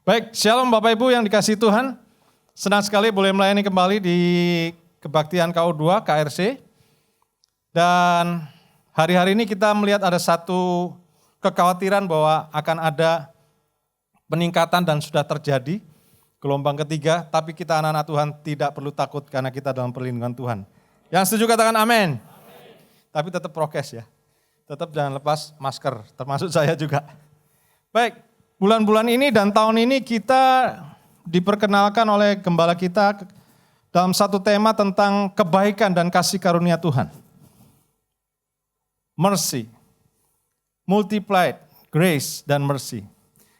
Baik, shalom Bapak Ibu yang dikasihi Tuhan. Senang sekali boleh melayani kembali di Kebaktian KU2, KRC. Dan hari-hari ini kita melihat ada satu kekhawatiran bahwa akan ada peningkatan dan sudah terjadi gelombang ketiga. Tapi kita anak-anak Tuhan tidak perlu takut karena kita dalam perlindungan Tuhan. Yang setuju katakan amin. Tapi tetap prokes ya. Tetap jangan lepas masker, termasuk saya juga. Baik. Bulan-bulan ini dan tahun ini kita diperkenalkan oleh gembala kita dalam satu tema tentang kebaikan dan kasih karunia Tuhan. Mercy, multiplied, grace dan mercy.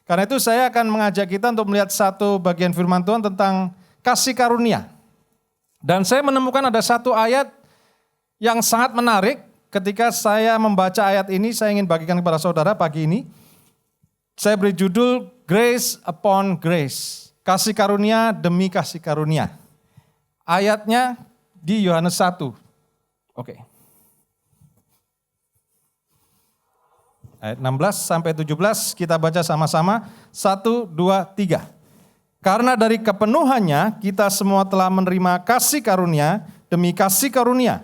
Karena itu saya akan mengajak kita untuk melihat satu bagian firman Tuhan tentang kasih karunia. Dan saya menemukan ada satu ayat yang sangat menarik ketika saya membaca ayat ini, saya ingin bagikan kepada saudara pagi ini. Saya beri judul Grace upon Grace, kasih karunia demi kasih karunia. Ayatnya di Yohanes 1. Oke. Ayat 16 sampai 17 kita baca sama-sama. 1, 2, 3. Karena dari kepenuhannya kita semua telah menerima kasih karunia demi kasih karunia.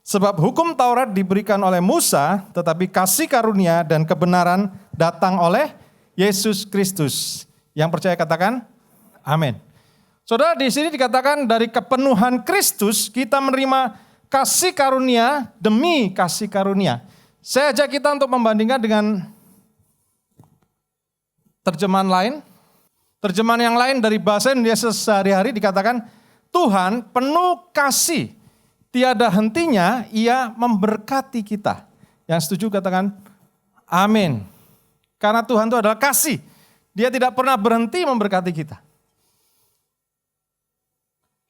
Sebab hukum Taurat diberikan oleh Musa, tetapi kasih karunia dan kebenaran datang oleh Yesus Kristus. Yang percaya katakan, amin. Saudara, di sini dikatakan dari kepenuhan Kristus kita menerima kasih karunia demi kasih karunia. Saya ajak kita untuk membandingkan dengan terjemahan lain. Terjemahan yang lain dari bahasa Indonesia sehari-hari dikatakan, Tuhan penuh kasih, tiada hentinya ia memberkati kita. Yang setuju katakan, amin. Karena Tuhan itu adalah kasih. Dia tidak pernah berhenti memberkati kita.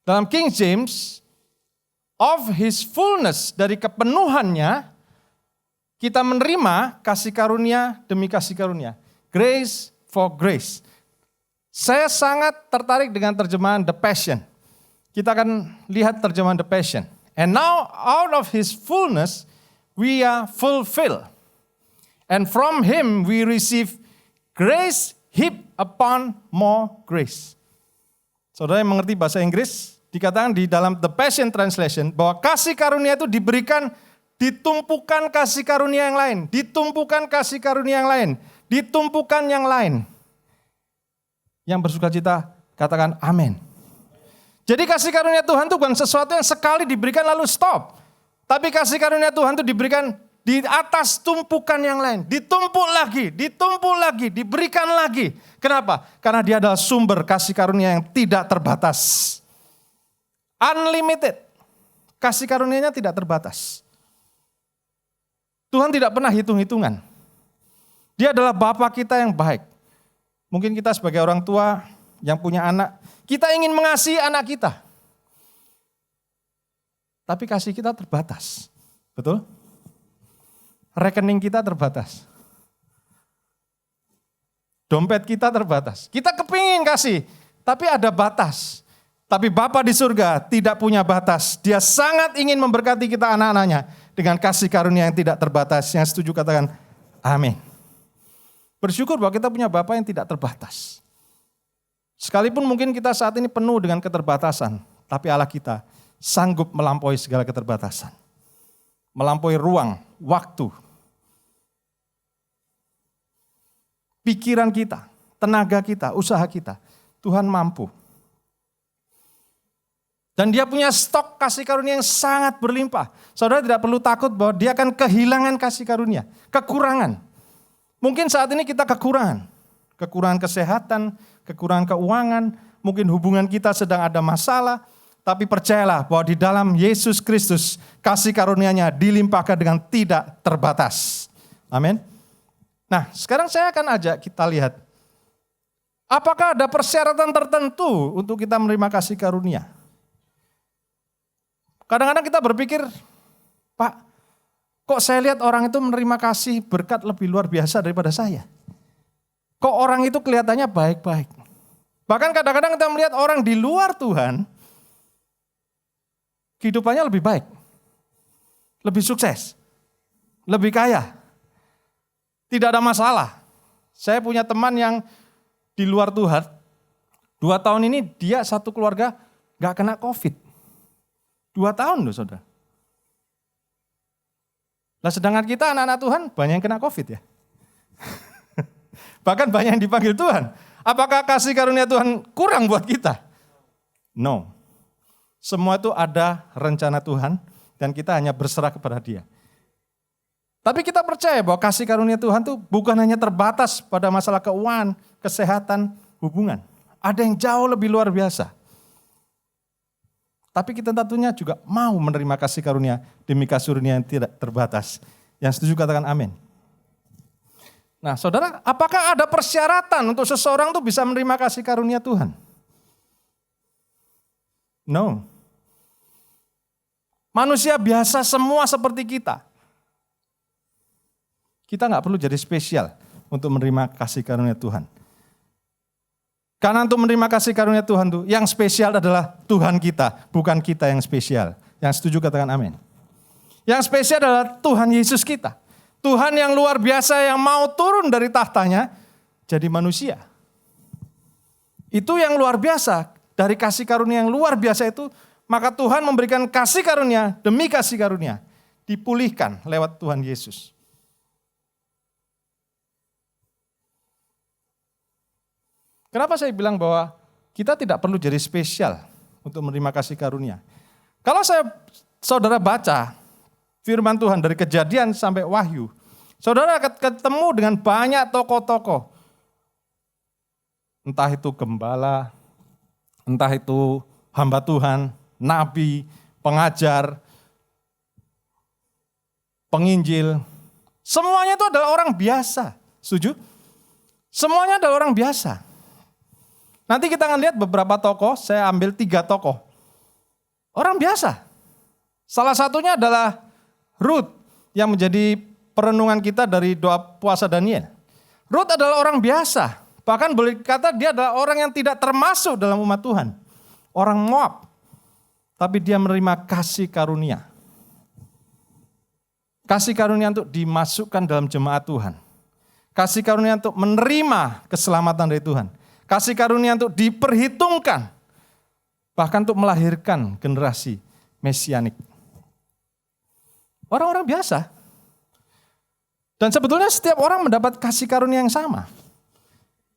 Dalam King James, of his fullness, dari kepenuhannya, kita menerima kasih karunia demi kasih karunia. Grace for grace. Saya sangat tertarik dengan terjemahan The Passion. Kita akan lihat terjemahan The Passion. And now out of his fullness, we are fulfilled. And from him we receive grace heaped upon more grace. Saudara yang mengerti bahasa Inggris, dikatakan di dalam The Passion Translation bahwa kasih karunia itu diberikan, ditumpukan kasih karunia yang lain, ditumpukan kasih karunia yang lain, ditumpukan yang lain. Yang bersukacita katakan amin. Jadi kasih karunia Tuhan itu bukan sesuatu yang sekali diberikan lalu stop. Tapi kasih karunia Tuhan itu diberikan di atas tumpukan yang lain, ditumpuk lagi, diberikan lagi. Kenapa? Karena dia adalah sumber kasih karunia yang tidak terbatas. Unlimited. Kasih karunia-Nya tidak terbatas. Tuhan tidak pernah hitung-hitungan. Dia adalah Bapa kita yang baik. Mungkin kita sebagai orang tua yang punya anak, kita ingin mengasihi anak kita. Tapi kasih kita terbatas. Betul? Rekening kita terbatas. Dompet kita terbatas. Kita kepingin kasih, tapi ada batas. Tapi Bapa di surga tidak punya batas. Dia sangat ingin memberkati kita anak-anaknya dengan kasih karunia yang tidak terbatas. Yang setuju katakan amin. Bersyukur bahwa kita punya Bapa yang tidak terbatas. Sekalipun mungkin kita saat ini penuh dengan keterbatasan, tapi Allah kita sanggup melampaui segala keterbatasan. Melampaui ruang, waktu, pikiran kita, tenaga kita, usaha kita. Tuhan mampu. Dan dia punya stok kasih karunia yang sangat berlimpah. Saudara tidak perlu takut bahwa dia akan kehilangan kasih karunia. Kekurangan. Mungkin saat ini kita kekurangan. Kekurangan kesehatan, kekurangan keuangan. Mungkin hubungan kita sedang ada masalah. Tapi percayalah bahwa di dalam Yesus Kristus kasih karunia-Nya dilimpahkan dengan tidak terbatas. Amin. Nah, sekarang saya akan ajak kita lihat. Apakah ada persyaratan tertentu untuk kita menerima kasih karunia? Kadang-kadang kita berpikir, Pak, kok saya lihat orang itu menerima kasih berkat lebih luar biasa daripada saya? Kok orang itu kelihatannya baik-baik? Bahkan kadang-kadang kita melihat orang di luar Tuhan, kehidupannya lebih baik, lebih sukses, lebih kaya, tidak ada masalah. Saya punya teman yang di luar Tuhan, 2 tahun ini dia satu keluarga gak kena COVID. 2 tahun loh saudara. Nah sedangkan kita anak-anak Tuhan banyak yang kena COVID ya. Bahkan banyak yang dipanggil Tuhan. Apakah kasih karunia Tuhan kurang buat kita? No. Semua itu ada rencana Tuhan dan kita hanya berserah kepada Dia. Tapi kita percaya bahwa kasih karunia Tuhan itu bukan hanya terbatas pada masalah keuangan, kesehatan, hubungan. Ada yang jauh lebih luar biasa. Tapi kita tentunya juga mau menerima kasih karunia demi kasih karunia yang tidak terbatas. Yang setuju katakan amin. Nah saudara, apakah ada persyaratan untuk seseorang itu bisa menerima kasih karunia Tuhan? No. Manusia biasa semua seperti kita. Kita nggak perlu jadi spesial untuk menerima kasih karunia Tuhan. Karena untuk menerima kasih karunia Tuhan itu yang spesial adalah Tuhan kita, bukan kita yang spesial. Yang setuju katakan amin. Yang spesial adalah Tuhan Yesus kita. Tuhan yang luar biasa yang mau turun dari tahtanya jadi manusia. Itu yang luar biasa. Dari kasih karunia yang luar biasa itu, maka Tuhan memberikan kasih karunia demi kasih karunia. Dipulihkan lewat Tuhan Yesus. Kenapa saya bilang bahwa kita tidak perlu jadi spesial untuk menerima kasih karunia? Kalau saudara baca firman Tuhan dari Kejadian sampai Wahyu, saudara akan ketemu dengan banyak tokoh-tokoh. Entah itu gembala, entah itu hamba Tuhan, nabi, pengajar, penginjil. Semuanya itu adalah orang biasa. Setuju? Semuanya adalah orang biasa. Nanti kita akan lihat beberapa tokoh, saya ambil 3 tokoh. Orang biasa. Salah satunya adalah Ruth yang menjadi perenungan kita dari doa puasa Daniel. Ruth adalah orang biasa. Bahkan boleh dikata dia adalah orang yang tidak termasuk dalam umat Tuhan. Orang Moab. Tapi dia menerima kasih karunia. Kasih karunia untuk dimasukkan dalam jemaat Tuhan. Kasih karunia untuk menerima keselamatan dari Tuhan. Kasih karunia untuk diperhitungkan. Bahkan untuk melahirkan generasi mesianik. Orang-orang biasa. Dan sebetulnya setiap orang mendapat kasih karunia yang sama.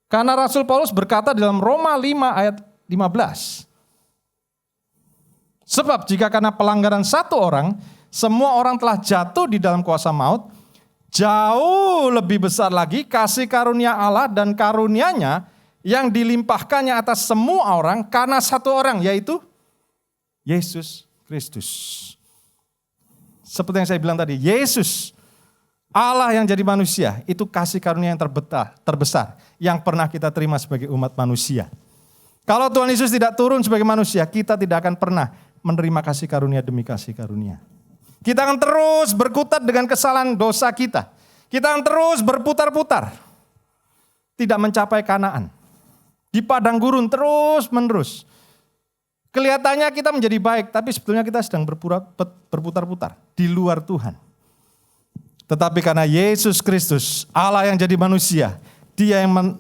Karena Rasul Paulus berkata dalam Roma 5 ayat 15. Sebab jika karena pelanggaran satu orang, semua orang telah jatuh di dalam kuasa maut, jauh lebih besar lagi kasih karunia Allah dan karunia-Nya yang dilimpahkannya atas semua orang karena satu orang, yaitu Yesus Kristus. Seperti yang saya bilang tadi, Yesus, Allah yang jadi manusia, itu kasih karunia yang terbesar yang pernah kita terima sebagai umat manusia. Kalau Tuhan Yesus tidak turun sebagai manusia, kita tidak akan pernah menerima kasih karunia demi kasih karunia. Kita akan terus berkutat dengan kesalahan dosa kita. Kita akan terus berputar-putar. Tidak mencapai Kanaan. Di padang gurun terus menerus. Kelihatannya kita menjadi baik, tapi sebetulnya kita sedang berputar-putar di luar Tuhan. Tetapi karena Yesus Kristus, Allah yang jadi manusia, Dia yang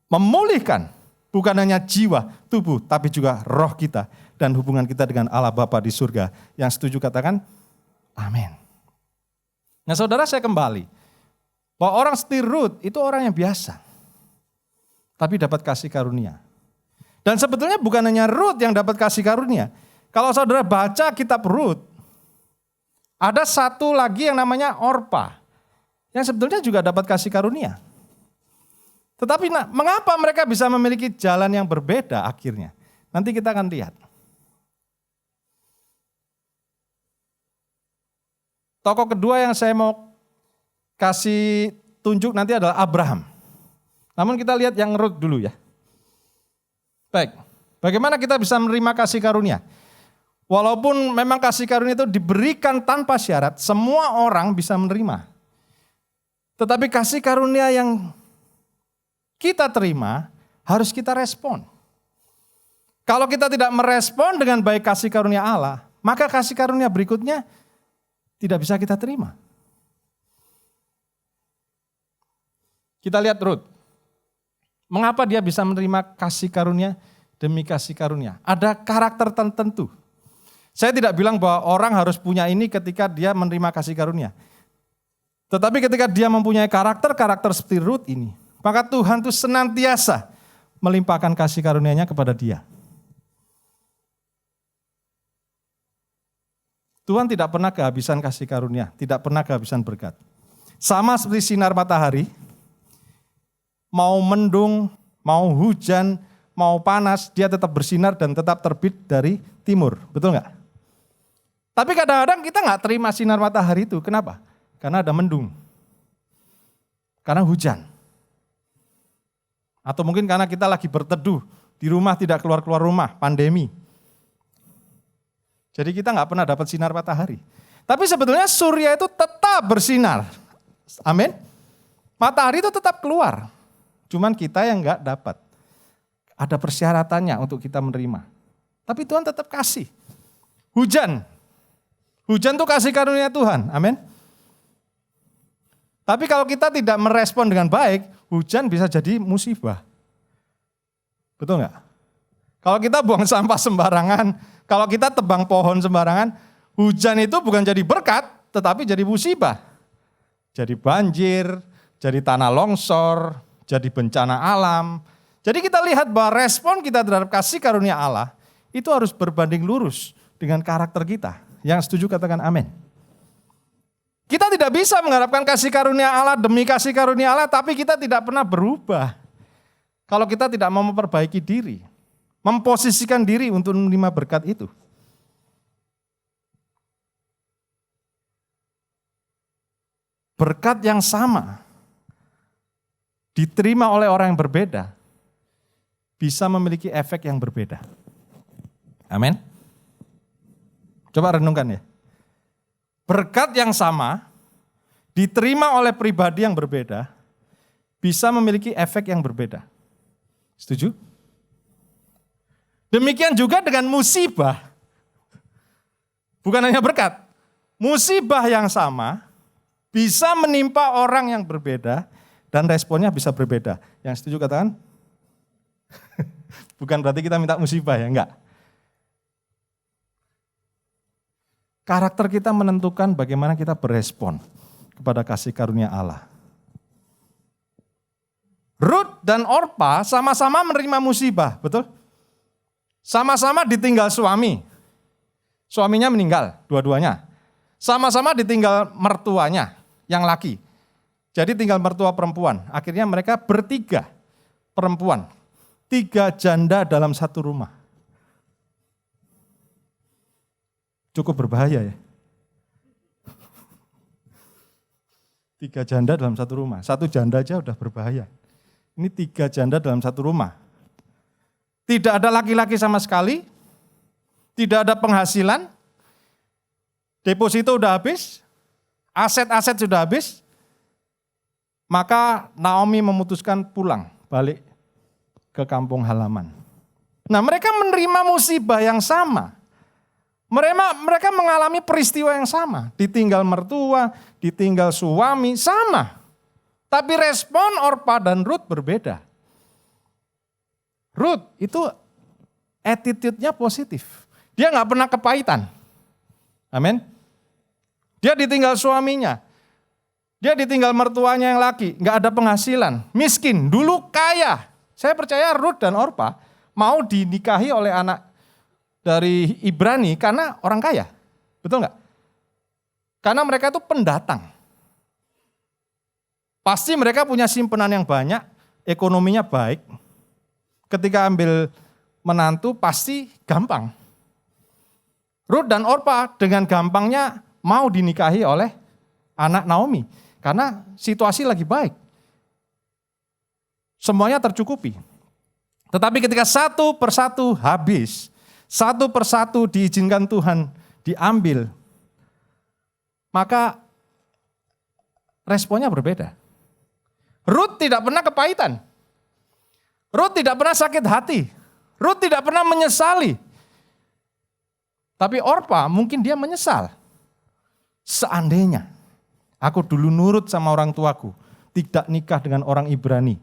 memulihkan bukan hanya jiwa, tubuh, tapi juga roh kita dan hubungan kita dengan Allah Bapa di surga. Yang setuju katakan, amin. Nah saudara, saya kembali. Bahwa orang seperti Ruth itu orang yang biasa. Tapi dapat kasih karunia. Dan sebetulnya bukan hanya Ruth yang dapat kasih karunia. Kalau saudara baca kitab Ruth, ada satu lagi yang namanya Orpa. Yang sebetulnya juga dapat kasih karunia. Tetapi mengapa mereka bisa memiliki jalan yang berbeda akhirnya? Nanti kita akan lihat. Tokoh kedua yang saya mau kasih tunjuk nanti adalah Abraham. Namun kita lihat yang Ruth dulu ya. Baik, bagaimana kita bisa menerima kasih karunia? Walaupun memang kasih karunia itu diberikan tanpa syarat, semua orang bisa menerima. Tetapi kasih karunia yang kita terima, harus kita respon. Kalau kita tidak merespon dengan baik kasih karunia Allah, maka kasih karunia berikutnya tidak bisa kita terima. Kita lihat Ruth. Mengapa dia bisa menerima kasih karunia demi kasih karunia? Ada karakter tertentu. Saya tidak bilang bahwa orang harus punya ini ketika dia menerima kasih karunia. Tetapi ketika dia mempunyai karakter seperti Ruth ini, maka Tuhan itu senantiasa melimpahkan kasih karunia-Nya kepada dia. Tuhan tidak pernah kehabisan kasih karunia, tidak pernah kehabisan berkat. Sama seperti sinar matahari, mau mendung, mau hujan, mau panas, dia tetap bersinar dan tetap terbit dari timur. Betul nggak? Tapi kadang-kadang kita nggak terima sinar matahari itu. Kenapa? Karena ada mendung. Karena hujan. Atau mungkin karena kita lagi berteduh, di rumah tidak keluar-keluar rumah, pandemi. Jadi kita nggak pernah dapat sinar matahari. Tapi sebetulnya surya itu tetap bersinar. Amin. Matahari itu tetap keluar. Cuman kita yang enggak dapat. Ada persyaratannya untuk kita menerima. Tapi Tuhan tetap kasih. Hujan. Hujan itu kasih karunia Tuhan. Amin. Tapi kalau kita tidak merespon dengan baik, hujan bisa jadi musibah. Betul enggak? Kalau kita buang sampah sembarangan, kalau kita tebang pohon sembarangan, hujan itu bukan jadi berkat, tetapi jadi musibah. Jadi banjir, jadi tanah longsor, jadi bencana alam. Jadi kita lihat bahwa respon kita terhadap kasih karunia Allah itu harus berbanding lurus dengan karakter kita. Yang setuju katakan amin. Kita tidak bisa mengharapkan kasih karunia Allah demi kasih karunia Allah, tapi kita tidak pernah berubah. Kalau kita tidak mau memperbaiki diri, memposisikan diri untuk menerima berkat itu. Berkat yang sama diterima oleh orang yang berbeda, bisa memiliki efek yang berbeda. Amin. Coba renungkan ya. Berkat yang sama diterima oleh pribadi yang berbeda, bisa memiliki efek yang berbeda. Setuju? Demikian juga dengan musibah. Bukan hanya berkat. Musibah yang sama bisa menimpa orang yang berbeda dan responnya bisa berbeda. Yang setuju katakan? Bukan berarti kita minta musibah ya, enggak. Karakter kita menentukan bagaimana kita berespon kepada kasih karunia Allah. Ruth dan Orpa sama-sama menerima musibah, betul? Sama-sama ditinggal suami. Suaminya meninggal, dua-duanya. Sama-sama ditinggal mertuanya, yang laki. Jadi tinggal mertua perempuan. Akhirnya mereka bertiga perempuan. 3 janda dalam satu rumah. Cukup berbahaya ya. 3 janda dalam satu rumah. 1 janda aja udah berbahaya. Ini 3 janda dalam satu rumah. Tidak ada laki-laki sama sekali. Tidak ada penghasilan. Deposito udah habis. Aset-aset sudah habis. Maka Naomi memutuskan pulang balik ke kampung halaman. Nah, mereka menerima musibah yang sama. Mereka mengalami peristiwa yang sama. Ditinggal mertua, ditinggal suami, sama. Tapi respon Orpa dan Ruth berbeda. Ruth itu attitude-nya positif. Dia nggak pernah kepahitan. Amin. Dia ditinggal suaminya. Dia ditinggal mertuanya yang laki, nggak ada penghasilan, miskin, dulu kaya. Saya percaya Ruth dan Orpa mau dinikahi oleh anak dari Ibrani karena orang kaya. Betul nggak? Karena mereka itu pendatang. Pasti mereka punya simpanan yang banyak, ekonominya baik. Ketika ambil menantu pasti gampang. Ruth dan Orpa dengan gampangnya mau dinikahi oleh anak Naomi. Karena situasi lagi baik. Semuanya tercukupi. Tetapi ketika satu persatu habis, satu persatu diizinkan Tuhan diambil, maka responnya berbeda. Ruth tidak pernah kepahitan. Ruth tidak pernah sakit hati. Ruth tidak pernah menyesali. Tapi Orpa mungkin dia menyesal. Seandainya aku dulu nurut sama orang tuaku, tidak nikah dengan orang Ibrani.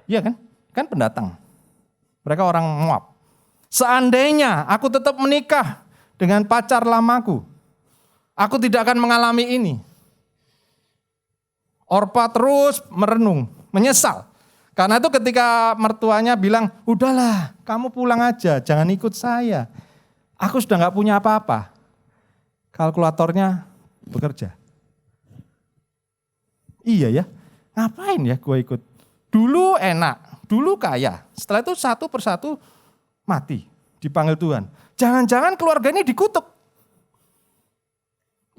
Iya kan? kan pendatang. Mereka orang Moab. Seandainya aku tetap menikah dengan pacar lamaku, aku tidak akan mengalami ini. Orpa terus merenung, menyesal. Karena itu ketika mertuanya bilang, udahlah kamu pulang aja, jangan ikut saya. Aku sudah gak punya apa-apa. Kalkulatornya bekerja. Iya ya, ngapain ya gue ikut? Dulu enak, dulu kaya. Setelah itu satu persatu mati, dipanggil Tuhan. Jangan-jangan keluarga ini dikutuk.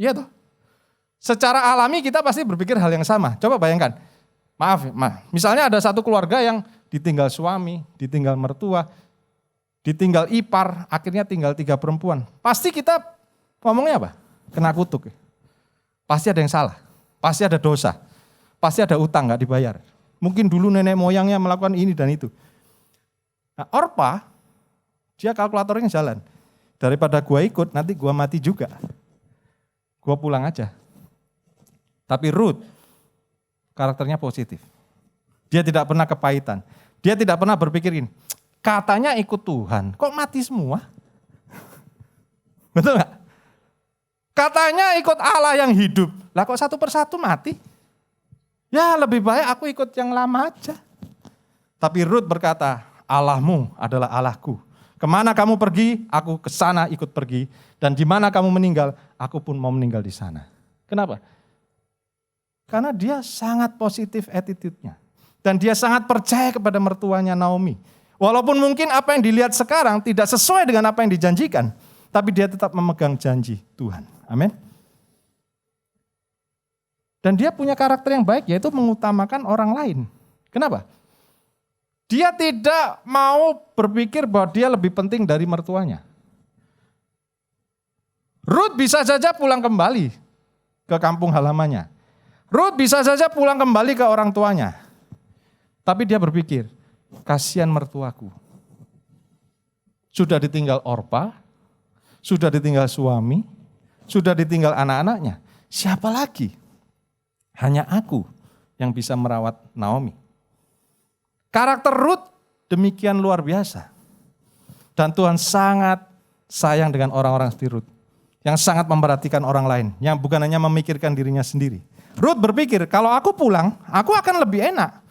Iya toh. Secara alami kita pasti berpikir hal yang sama. Coba bayangkan, maaf, misalnya ada satu keluarga yang ditinggal suami, ditinggal mertua, ditinggal ipar, akhirnya tinggal 3 perempuan. Pasti kita ngomongnya apa? Kena kutuk. Pasti ada yang salah, pasti ada dosa, pasti ada utang gak dibayar. Mungkin dulu nenek moyangnya melakukan ini dan itu. Nah, Orpa, dia kalkulatornya jalan. Daripada gua ikut, nanti gua mati juga. Gua pulang aja. Tapi Ruth, karakternya positif. Dia tidak pernah kepahitan. Dia tidak pernah berpikir ini, katanya ikut Tuhan, kok mati semua? Betul gak? Katanya ikut Allah yang hidup, lah kok satu persatu mati? Ya lebih baik aku ikut yang lama aja. Tapi Ruth berkata, Allahmu adalah Allahku. Kemana kamu pergi, aku ke sana ikut pergi. Dan di mana kamu meninggal, aku pun mau meninggal di sana. Kenapa? Karena dia sangat positif attitude-nya. Dan dia sangat percaya kepada mertuanya Naomi. Walaupun mungkin apa yang dilihat sekarang tidak sesuai dengan apa yang dijanjikan. Tapi dia tetap memegang janji Tuhan. Amin. Dan dia punya karakter yang baik, yaitu mengutamakan orang lain. Kenapa? Dia tidak mau berpikir bahwa dia lebih penting dari mertuanya. Ruth bisa saja pulang kembali ke kampung halamannya. Ruth bisa saja pulang kembali ke orang tuanya. Tapi dia berpikir, kasihan mertuaku. Sudah ditinggal Orpa, sudah ditinggal suami, sudah ditinggal anak-anaknya. Siapa lagi? Hanya aku yang bisa merawat Naomi. Karakter Ruth demikian luar biasa. Dan Tuhan sangat sayang dengan orang-orang seperti Ruth. Yang sangat memperhatikan orang lain. Yang bukan hanya memikirkan dirinya sendiri. Ruth berpikir, kalau aku pulang, aku akan lebih enak.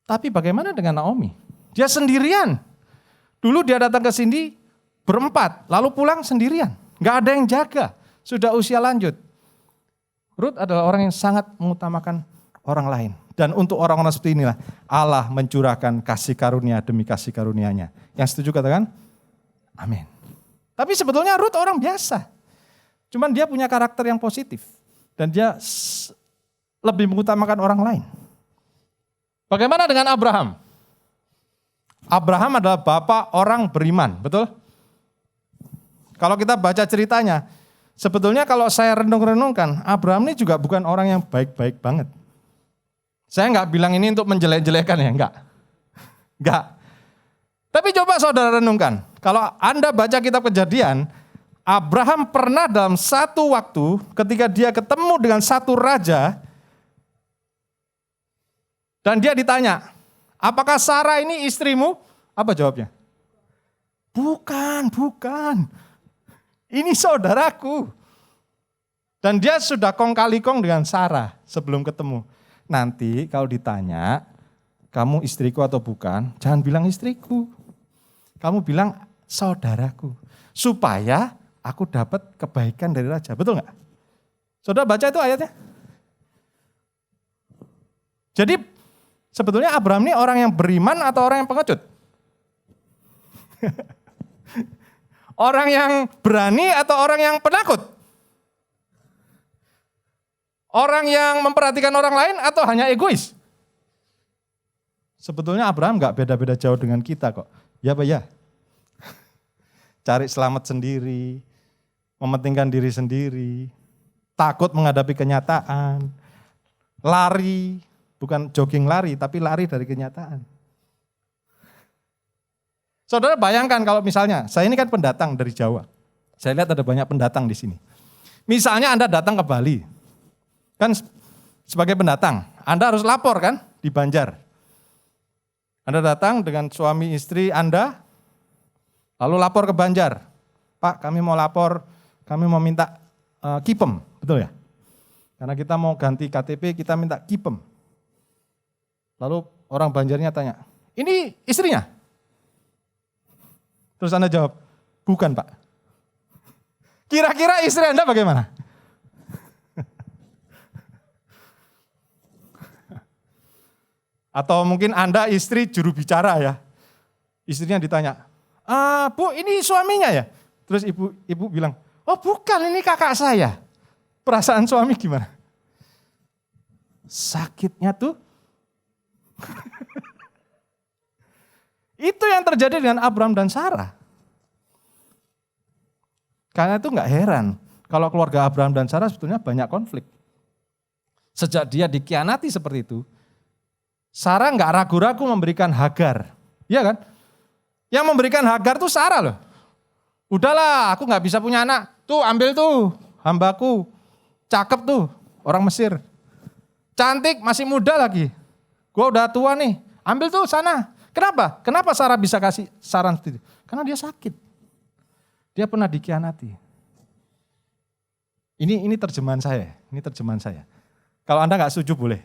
Tapi bagaimana dengan Naomi? Dia sendirian. Dulu dia datang ke sini berempat, lalu pulang sendirian. Gak ada yang jaga, sudah usia lanjut. Ruth adalah orang yang sangat mengutamakan orang lain. Dan untuk orang-orang seperti inilah Allah mencurahkan kasih karunia demi kasih karunia-Nya. Yang setuju katakan, amin. Tapi sebetulnya Ruth orang biasa. Cuman dia punya karakter yang positif. Dan dia lebih mengutamakan orang lain. Bagaimana dengan Abraham? Abraham adalah bapak orang beriman, betul? Kalau kita baca ceritanya, sebetulnya kalau saya renung-renungkan, Abraham ini juga bukan orang yang baik-baik banget. Saya nggak bilang ini untuk menjelek-jelekan ya, enggak. Tapi coba saudara renungkan, kalau Anda baca kitab Kejadian, Abraham pernah dalam satu waktu ketika dia ketemu dengan satu raja, dan dia ditanya, apakah Sarah ini istrimu? Apa jawabnya? Bukan. Ini saudaraku. Dan dia sudah kong kali kong dengan Sarah sebelum ketemu. Nanti kalau ditanya, kamu istriku atau bukan, jangan bilang istriku. Kamu bilang saudaraku. Supaya aku dapat kebaikan dari raja. Betul nggak? Saudara baca itu ayatnya? Jadi sebetulnya Abraham ini orang yang beriman atau orang yang pengecut? Orang yang berani atau orang yang penakut? Orang yang memperhatikan orang lain atau hanya egois? Sebetulnya Abraham gak beda-beda jauh dengan kita kok. Ya Pak ya. Cari selamat sendiri, mementingkan diri sendiri, takut menghadapi kenyataan, lari, bukan jogging lari, tapi lari dari kenyataan. Saudara bayangkan kalau misalnya, saya ini kan pendatang dari Jawa. Saya lihat ada banyak pendatang di sini. Misalnya Anda datang ke Bali, kan sebagai pendatang, Anda harus lapor kan di Banjar. Anda datang dengan suami istri Anda, lalu lapor ke Banjar. Pak, kami mau lapor, kami mau minta kipem, betul ya? Karena kita mau ganti KTP, kita minta kipem. Lalu orang Banjarnya tanya, ini istrinya? Terus Anda jawab, bukan Pak. Kira-kira istri Anda bagaimana? Atau mungkin Anda istri juru bicara ya. Istrinya ditanya, Bu ini suaminya ya? Terus ibu bilang, oh bukan ini kakak saya. Perasaan suami gimana? Sakitnya tuh. Itu yang terjadi dengan Abraham dan Sarah. Karena itu gak heran kalau keluarga Abraham dan Sarah sebetulnya banyak konflik. Sejak dia dikhianati seperti itu, Sarah gak ragu-ragu memberikan Hagar. Iya kan? Yang memberikan Hagar tuh Sarah loh. Udahlah aku gak bisa punya anak. Tuh ambil tuh hambaku. Cakep tuh orang Mesir. Cantik masih muda lagi. Gua udah tua nih. Ambil tuh sana. Kenapa? Kenapa Sarah bisa kasih saran seperti itu? Karena dia sakit. Dia pernah dikhianati. Ini terjemahan saya. Ini terjemahan saya. Kalau Anda gak setuju boleh.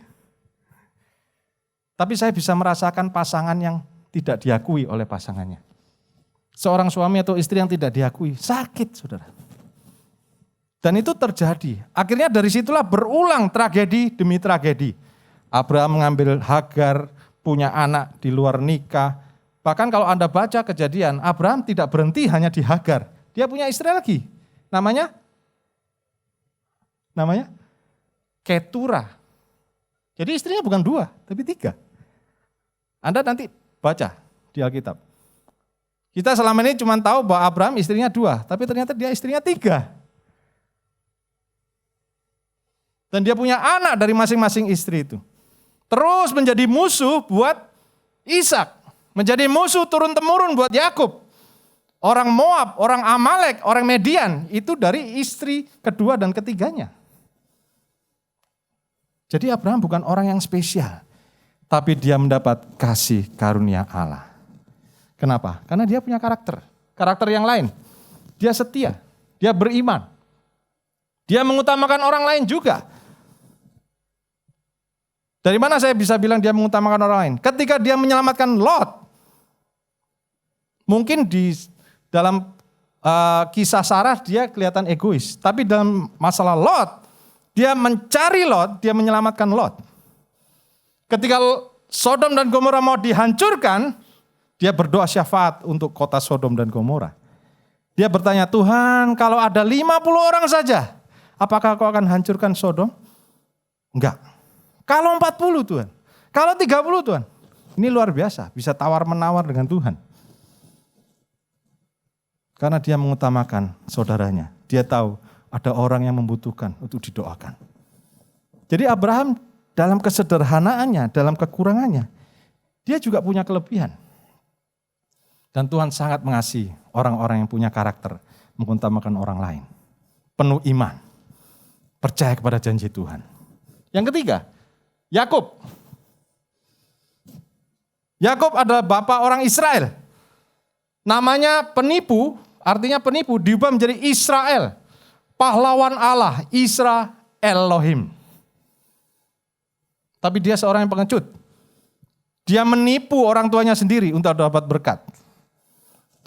Tapi saya bisa merasakan pasangan yang tidak diakui oleh pasangannya. Seorang suami atau istri yang tidak diakui, sakit saudara. Dan itu terjadi. Akhirnya dari situlah berulang tragedi demi tragedi. Abraham mengambil Hagar, punya anak di luar nikah. Bahkan kalau Anda baca Kejadian, Abraham tidak berhenti hanya di Hagar. Dia punya istri lagi. Namanya Keturah. Jadi istrinya bukan 2, tapi 3. Anda nanti baca di Alkitab. Kita selama ini cuma tahu bahwa Abraham istrinya 2, tapi ternyata dia istrinya 3. Dan dia punya anak dari masing-masing istri itu. Terus menjadi musuh buat Ishak. Menjadi musuh turun-temurun buat Yakub. Orang Moab, orang Amalek, orang Median, itu dari istri kedua dan ketiganya. Jadi Abraham bukan orang yang spesial. Tapi dia mendapat kasih karunia Allah. Kenapa? Karena dia punya karakter. Karakter yang lain. Dia setia. Dia beriman. Dia mengutamakan orang lain juga. Dari mana saya bisa bilang dia mengutamakan orang lain? Ketika dia menyelamatkan Lot. Mungkin di dalam kisah Sarah dia kelihatan egois. Tapi dalam masalah Lot, dia mencari Lot, dia menyelamatkan Lot. Ketika Sodom dan Gomora mau dihancurkan, dia berdoa syafaat untuk kota Sodom dan Gomora. Dia bertanya, Tuhan kalau ada 50 orang saja, apakah kau akan hancurkan Sodom? Enggak. Kalau 40 Tuhan, kalau 30 Tuhan. Ini luar biasa, bisa tawar-menawar dengan Tuhan. Karena dia mengutamakan saudaranya. Dia tahu ada orang yang membutuhkan untuk didoakan. Jadi Abraham dalam kesederhanaannya, dalam kekurangannya, dia juga punya kelebihan. Dan Tuhan sangat mengasihi orang-orang yang punya karakter, mengutamakan orang lain. Penuh iman, percaya kepada janji Tuhan. Yang ketiga, Yakub. Yakub adalah bapak orang Israel. Namanya penipu, artinya penipu, diubah menjadi Israel. Pahlawan Allah, Israel Elohim. Tapi dia seorang yang pengecut. Dia menipu orang tuanya sendiri untuk dapat berkat.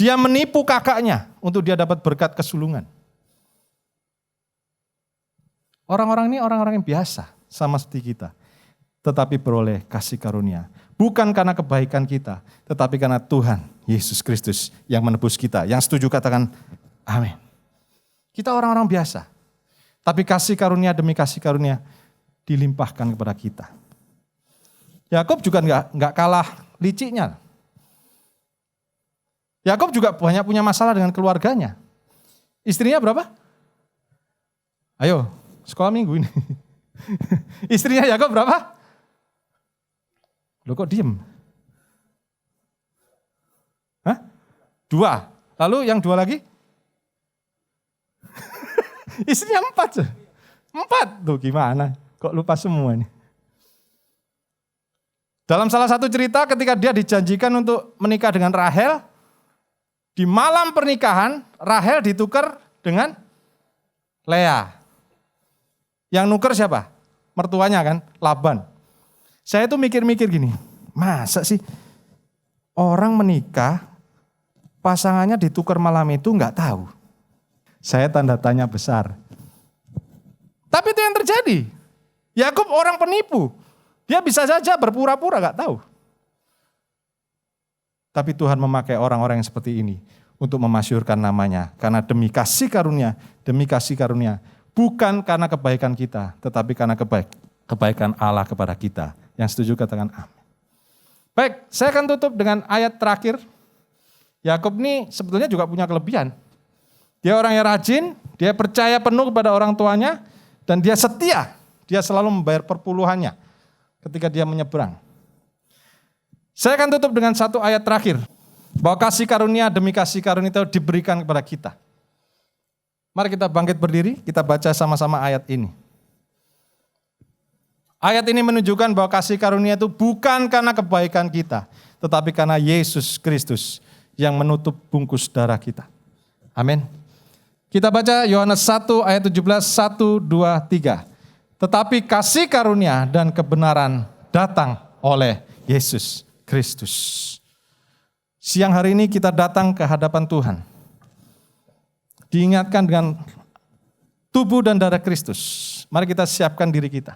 Dia menipu kakaknya untuk dia dapat berkat kesulungan. Orang-orang ini orang-orang yang biasa sama seperti kita. Tetapi beroleh kasih karunia. Bukan karena kebaikan kita, tetapi karena Tuhan Yesus Kristus yang menebus kita. Yang setuju katakan amin. Kita orang-orang biasa. Tapi kasih karunia demi kasih karunia dilimpahkan kepada kita. Yakub juga nggak kalah liciknya. Yakub juga banyak punya masalah dengan keluarganya. Istrinya berapa? Ayo, sekolah minggu ini. Istrinya Yakub berapa? Loh kok diem? Hah? 2. Lalu yang 2 lagi? Istrinya 4. 4 tuh gimana? Kok lupa semua nih? Dalam salah satu cerita ketika dia dijanjikan untuk menikah dengan Rahel, di malam pernikahan Rahel ditukar dengan Lea. Yang nuker siapa? Mertuanya kan, Laban. Saya tuh mikir-mikir gini, masa sih orang menikah, pasangannya ditukar malam itu nggak tahu. Saya tanda tanya besar. Tapi itu yang terjadi. Yakub orang penipu. Dia bisa saja berpura-pura nggak tahu. Tapi Tuhan memakai orang-orang yang seperti ini untuk memasyhurkan namanya. Karena demi kasih karunia, bukan karena kebaikan kita, tetapi karena kebaikan Allah kepada kita. Yang setuju katakan amin. Baik, saya akan tutup dengan ayat terakhir. Yakub ini sebetulnya juga punya kelebihan. Dia orang yang rajin, dia percaya penuh kepada orang tuanya, dan dia setia. Dia selalu membayar perpuluhannya ketika dia menyeberang. Saya akan tutup dengan satu ayat terakhir. Bahwa kasih karunia demi kasih karunia itu diberikan kepada kita. Mari kita bangkit berdiri, kita baca sama-sama ayat ini. Ayat ini menunjukkan bahwa kasih karunia itu bukan karena kebaikan kita, tetapi karena Yesus Kristus yang menutup bungkus darah kita. Amin. Kita baca Yohanes 1 ayat 17, 1, 2, 3. Tetapi kasih karunia dan kebenaran datang oleh Yesus Kristus. Siang hari ini kita datang ke hadapan Tuhan. Diingatkan dengan tubuh dan darah Kristus. Mari kita siapkan diri kita.